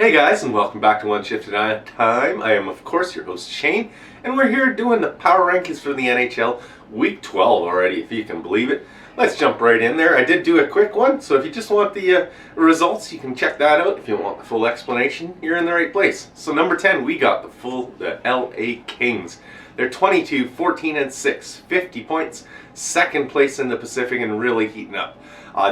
Hey guys, and welcome back to One Shift at a Time. I am, of course, your host Shane, and we're here doing the power rankings for the NHL, Week 12 already, if you can believe it. Let's jump right in there. I did do a quick one, so if you just want the results, you can check that out. If you want the full explanation, you're in the right place. So number 10, we got the LA Kings. They're 22, 14, and 6, 50 points, second place in the Pacific, and really heating up.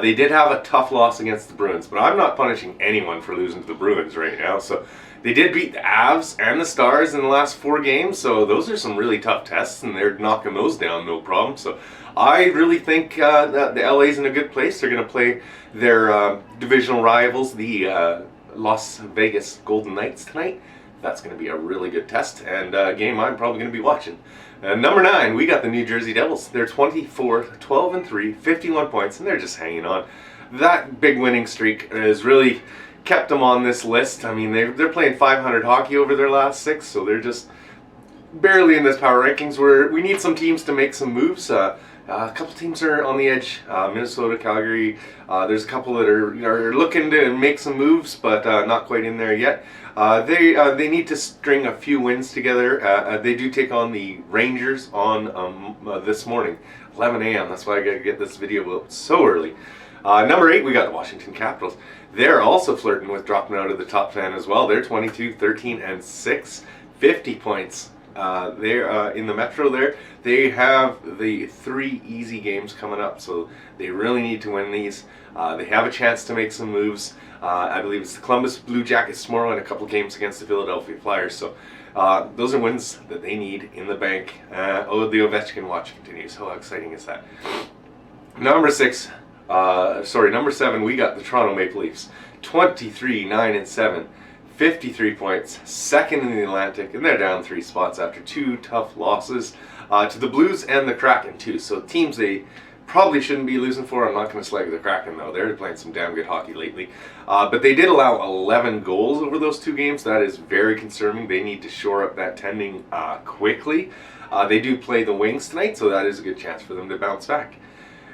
They did have a tough loss against the Bruins, but I'm not punishing anyone for losing to the Bruins right now. So they did beat the Habs and the Stars in the last 4 games, so those are some really tough tests, and they're knocking those down no problem. So I really think that the LA's in a good place. They're going to play their divisional rivals, the Las Vegas Golden Knights, tonight. That's going to be a really good test, and a game I'm probably going to be watching. Number 9, we got the New Jersey Devils. They're 24, 12 and 3, 51 points, and they're just hanging on. That big winning streak has really kept them on this list. I mean, they're playing 500 hockey over their last 6, so they're just barely in this power rankings. Where we need some teams to make some moves. A couple teams are on the edge. Minnesota, Calgary. There's a couple that are looking to make some moves, but not quite in there yet. They need to string a few wins together. They do take on the Rangers on this morning, 11 a.m. That's why I got to get this video out so early. Number 8, we got the Washington Capitals. They're also flirting with dropping out of the top 10 as well. They're 22, 13, and 6, 50 points. They're in the Metro there. They have the 3 easy games coming up, so they really need to win these. They have a chance to make some moves. I believe it's the Columbus Blue Jackets tomorrow and a couple games against the Philadelphia Flyers. So those are wins that they need in the bank. The Ovechkin watch continues. How exciting is that? Number 7, we got the Toronto Maple Leafs. 23, 9, and 7. 53 points, second in the Atlantic, and they're down 3 spots after 2 tough losses to the Blues and the Kraken too. So teams they probably shouldn't be losing for. I'm not going to slag the Kraken though. They're playing some damn good hockey lately. But they did allow 11 goals over those 2 games. That is very concerning. They need to shore up that tending quickly. They do play the Wings tonight, so that is a good chance for them to bounce back.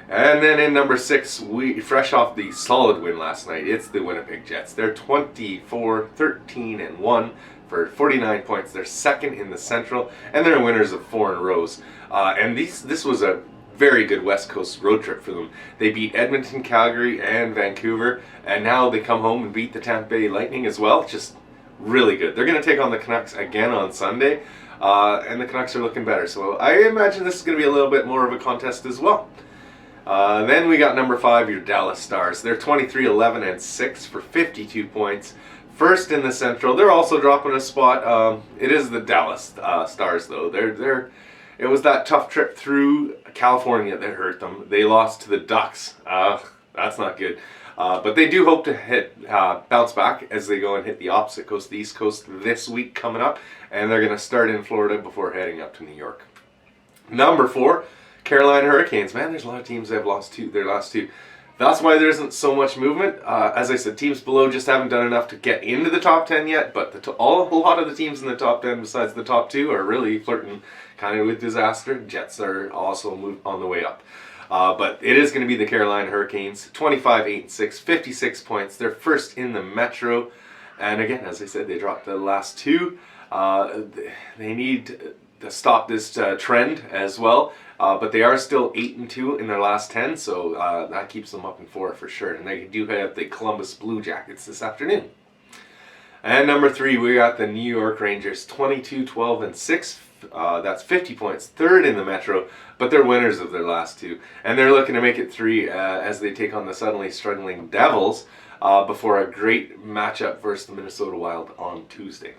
And then in number 6, we fresh off the solid win last night, it's the Winnipeg Jets. They're 24, 13, and 1 for 49 points. They're second in the Central, and they're winners of 4 in a row. And this was a very good West Coast road trip for them. They beat Edmonton, Calgary, and Vancouver, and now they come home and beat the Tampa Bay Lightning as well. Just really good. They're going to take on the Canucks again on Sunday, and the Canucks are looking better. So I imagine this is going to be a little bit more of a contest as well. Then we got number 5, your Dallas Stars. They're 23, 11, and 6 for 52 points. First in the Central. They're also dropping a spot. It is the Dallas Stars, though. It was that tough trip through California that hurt them. They lost to the Ducks. That's not good. But they do hope to bounce back as they go and hit the opposite coast, the East Coast, this week coming up. And they're going to start in Florida before heading up to New York. Number 4. Carolina Hurricanes. Man, there's a lot of teams that have lost their last 2. That's why there isn't so much movement. As I said, teams below just haven't done enough to get into the top 10 yet, but a lot of the teams in the top 10 besides the top 2 are really flirting kind of with disaster. Jets are also on the way up. But it is going to be the Carolina Hurricanes. 25, 8, and 6, 56 points. They're first in the Metro. And again, as I said, they dropped the last 2. They need to stop this trend as well. But they are still 8 and 2 in their last 10, so that keeps them up in 4 for sure. And they do have the Columbus Blue Jackets this afternoon. And number 3, we got the New York Rangers, 22, 12, and 6. That's 50 points, third in the Metro, but they're winners of their last 2. And they're looking to make it 3 as they take on the suddenly struggling Devils before a great matchup versus the Minnesota Wild on Tuesday.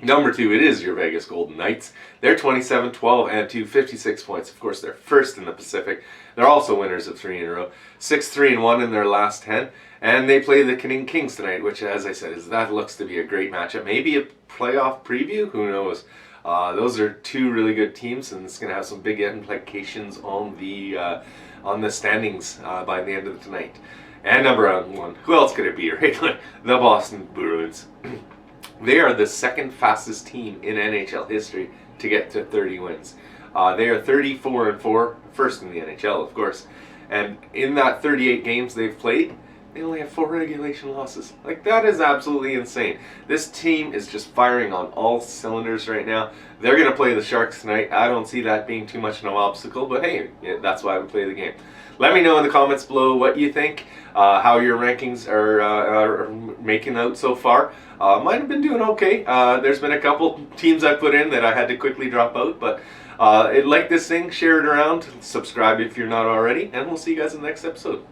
Number 2, it is your Vegas Golden Knights. They're 27, 12, and 2, 56 points. Of course, they're first in the Pacific. They're also winners of 3 in a row. 6, 3, and 1 in their last 10. And they play the Canucks Kings tonight, which, as I said, that looks to be a great matchup. Maybe a playoff preview? Who knows? Those are 2 really good teams, and it's going to have some big implications on the standings by the end of tonight. And number 1, who else could it be, right? The Boston Bruins. They are the second fastest team in NHL history to get to 30 wins. They are 34 and 4, first in the NHL, of course. And in that 38 games they've played, They only have 4 regulation losses. Like, that is absolutely insane. This team is just firing on all cylinders right now. They're going to play the Sharks tonight. I don't see that being too much of an obstacle, but hey, that's why we play the game. Let me know in the comments below what you think, how your rankings are making out so far. Mine have been doing okay. There's been a couple teams I put in that I had to quickly drop out, but like this thing, share it around, subscribe if you're not already, and we'll see you guys in the next episode.